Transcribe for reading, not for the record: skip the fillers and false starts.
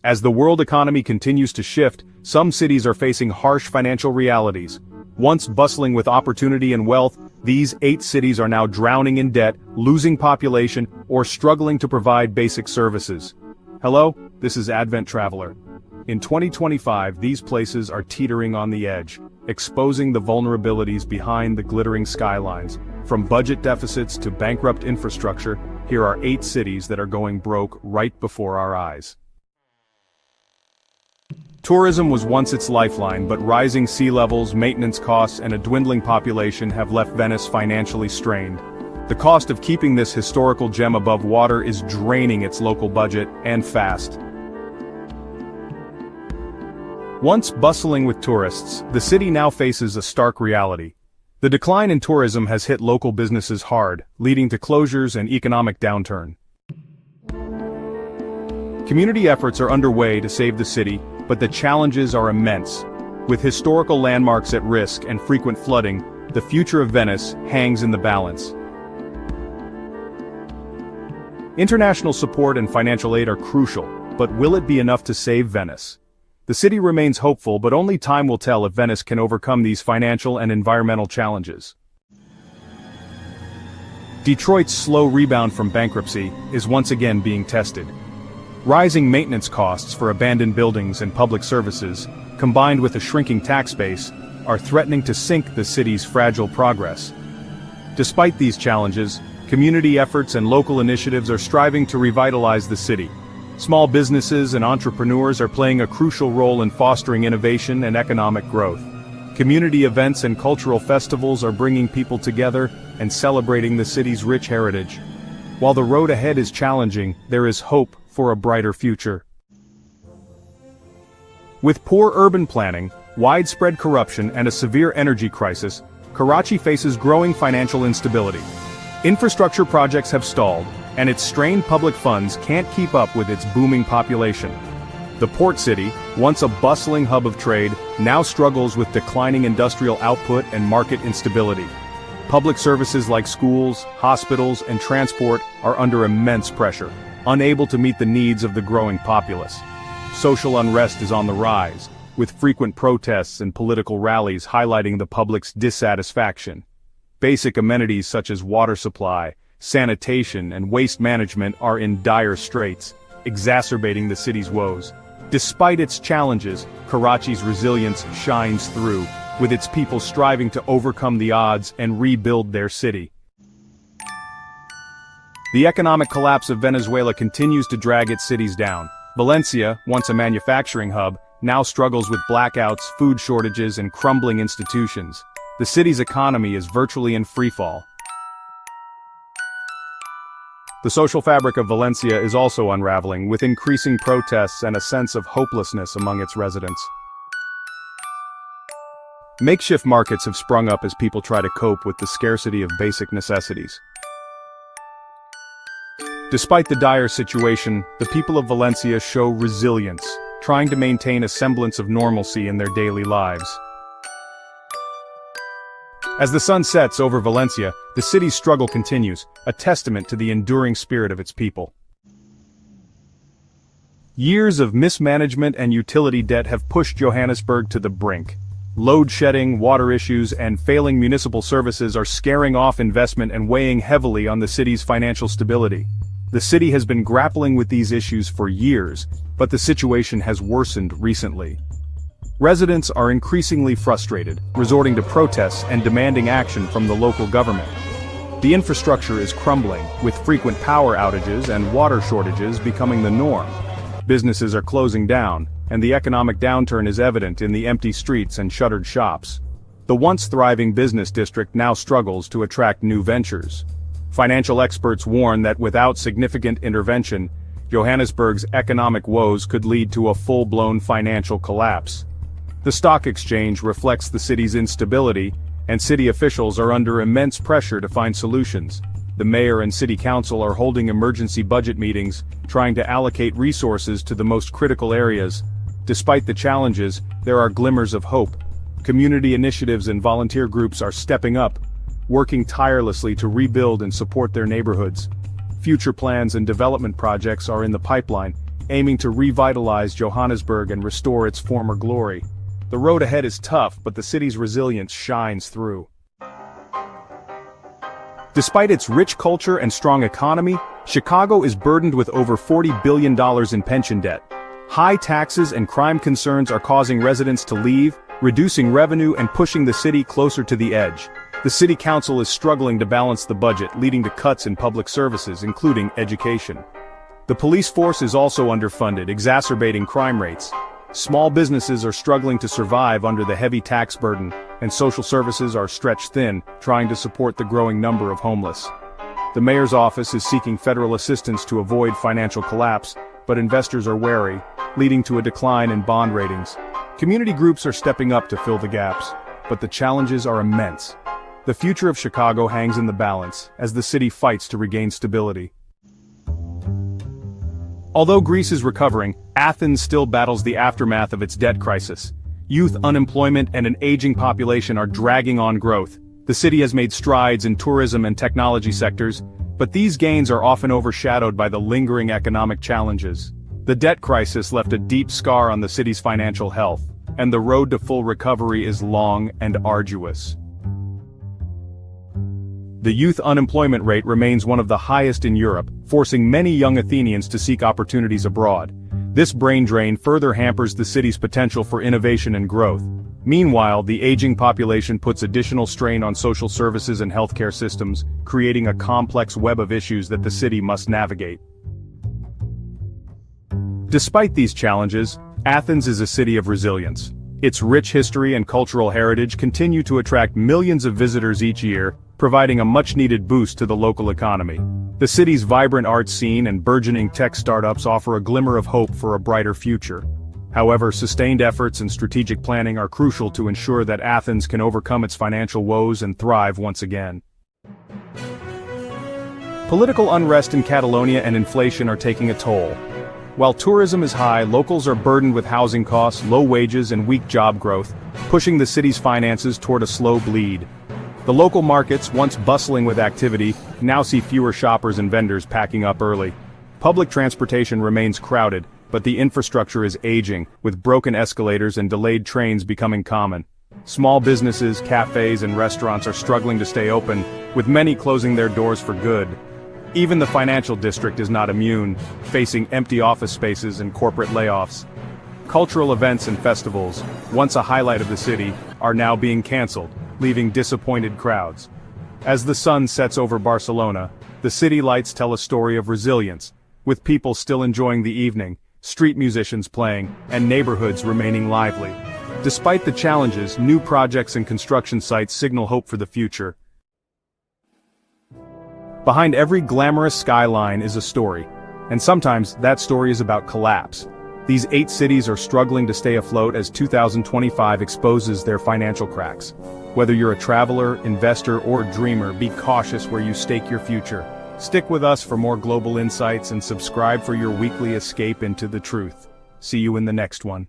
As the world economy continues to shift, some cities are facing harsh financial realities. Once bustling with opportunity and wealth, these 8 cities are now drowning in debt, losing population, or struggling to provide basic services. Hello, this is Advent Traveler. In 2025, these places are teetering on the edge, exposing the vulnerabilities behind the glittering skylines. From budget deficits to bankrupt infrastructure, here are 8 cities that are going broke right before our eyes. Tourism was once its lifeline, but rising sea levels, maintenance costs, and a dwindling population have left Venice financially strained. The cost of keeping this historical gem above water is draining its local budget, and fast. Once bustling with tourists, the city now faces a stark reality. The decline in tourism has hit local businesses hard, leading to closures and economic downturn. Community efforts are underway to save the city, but the challenges are immense. With historical landmarks at risk and frequent flooding, the future of Venice hangs in the balance. International support and financial aid are crucial, but will it be enough to save Venice? The city remains hopeful, but only time will tell if Venice can overcome these financial and environmental challenges. Detroit's slow rebound from bankruptcy is once again being tested. Rising maintenance costs for abandoned buildings and public services, combined with a shrinking tax base, are threatening to sink the city's fragile progress. Despite these challenges, community efforts and local initiatives are striving to revitalize the city. Small businesses and entrepreneurs are playing a crucial role in fostering innovation and economic growth. Community events and cultural festivals are bringing people together and celebrating the city's rich heritage. While the road ahead is challenging, there is hope for a brighter future. With poor urban planning, widespread corruption, and a severe energy crisis, Karachi faces growing financial instability. Infrastructure projects have stalled, and its strained public funds can't keep up with its booming population. The port city, once a bustling hub of trade, now struggles with declining industrial output and market instability. Public services like schools, hospitals, and transport are under immense pressure, unable to meet the needs of the growing populace. Social unrest is on the rise, with frequent protests and political rallies highlighting the public's dissatisfaction. Basic amenities such as water supply, sanitation, and waste management are in dire straits, exacerbating the city's woes. Despite its challenges, Karachi's resilience shines through, with its people striving to overcome the odds and rebuild their city. The economic collapse of Venezuela continues to drag its cities down. Valencia, once a manufacturing hub, now struggles with blackouts, food shortages, and crumbling institutions. The city's economy is virtually in freefall. The social fabric of Valencia is also unraveling, with increasing protests and a sense of hopelessness among its residents. Makeshift markets have sprung up as people try to cope with the scarcity of basic necessities. Despite the dire situation, the people of Valencia show resilience, trying to maintain a semblance of normalcy in their daily lives. As the sun sets over Valencia, the city's struggle continues, a testament to the enduring spirit of its people. Years of mismanagement and utility debt have pushed Johannesburg to the brink. Load shedding, water issues, and failing municipal services are scaring off investment and weighing heavily on the city's financial stability. The city has been grappling with these issues for years, but the situation has worsened recently. Residents are increasingly frustrated, resorting to protests and demanding action from the local government. The infrastructure is crumbling, with frequent power outages and water shortages becoming the norm. Businesses are closing down, and the economic downturn is evident in the empty streets and shuttered shops. The once thriving business district now struggles to attract new ventures. Financial experts warn that without significant intervention, Johannesburg's economic woes could lead to a full-blown financial collapse. The stock exchange reflects the city's instability, and city officials are under immense pressure to find solutions. The mayor and city council are holding emergency budget meetings, trying to allocate resources to the most critical areas. Despite the challenges, there are glimmers of hope. Community initiatives and volunteer groups are stepping up, working tirelessly to rebuild and support their neighborhoods. Future plans and development projects are in the pipeline, aiming to revitalize Johannesburg and restore its former glory. The road ahead is tough, but the city's resilience shines through. Despite its rich culture and strong economy, Chicago is burdened with over $40 billion in pension debt. High taxes and crime concerns are causing residents to leave, reducing revenue and pushing the city closer to the edge. The city council is struggling to balance the budget, leading to cuts in public services, including education. The police force is also underfunded, exacerbating crime rates. Small businesses are struggling to survive under the heavy tax burden, and social services are stretched thin, trying to support the growing number of homeless. The mayor's office is seeking federal assistance to avoid financial collapse, but investors are wary, leading to a decline in bond ratings. Community groups are stepping up to fill the gaps, but the challenges are immense. The future of Chicago hangs in the balance, as the city fights to regain stability. Although Greece is recovering, Athens still battles the aftermath of its debt crisis. Youth unemployment and an aging population are dragging on growth. The city has made strides in tourism and technology sectors, but these gains are often overshadowed by the lingering economic challenges. The debt crisis left a deep scar on the city's financial health, and the road to full recovery is long and arduous. The youth unemployment rate remains one of the highest in Europe, forcing many young Athenians to seek opportunities abroad. This brain drain further hampers the city's potential for innovation and growth. Meanwhile, the aging population puts additional strain on social services and healthcare systems, creating a complex web of issues that the city must navigate. Despite these challenges, Athens is a city of resilience. Its rich history and cultural heritage continue to attract millions of visitors each year, providing a much-needed boost to the local economy. The city's vibrant art scene and burgeoning tech startups offer a glimmer of hope for a brighter future. However, sustained efforts and strategic planning are crucial to ensure that Athens can overcome its financial woes and thrive once again. Political unrest in Catalonia and inflation are taking a toll. While tourism is high, locals are burdened with housing costs, low wages, and weak job growth, pushing the city's finances toward a slow bleed. The local markets, once bustling with activity, now see fewer shoppers and vendors packing up early. Public transportation remains crowded, but the infrastructure is aging, with broken escalators and delayed trains becoming common. Small businesses, cafes, and restaurants are struggling to stay open, with many closing their doors for good. Even the financial district is not immune, facing empty office spaces and corporate layoffs. Cultural events and festivals, once a highlight of the city, are now being cancelled, leaving disappointed crowds. As the sun sets over Barcelona, the city lights tell a story of resilience, with people still enjoying the evening, street musicians playing, and neighborhoods remaining lively. Despite the challenges, new projects and construction sites signal hope for the future. Behind every glamorous skyline is a story, and sometimes that story is about collapse. These 8 cities are struggling to stay afloat as 2025 exposes their financial cracks. Whether you're a traveler, investor, or dreamer, be cautious where you stake your future. Stick with us for more global insights and subscribe for your weekly escape into the truth. See you in the next one.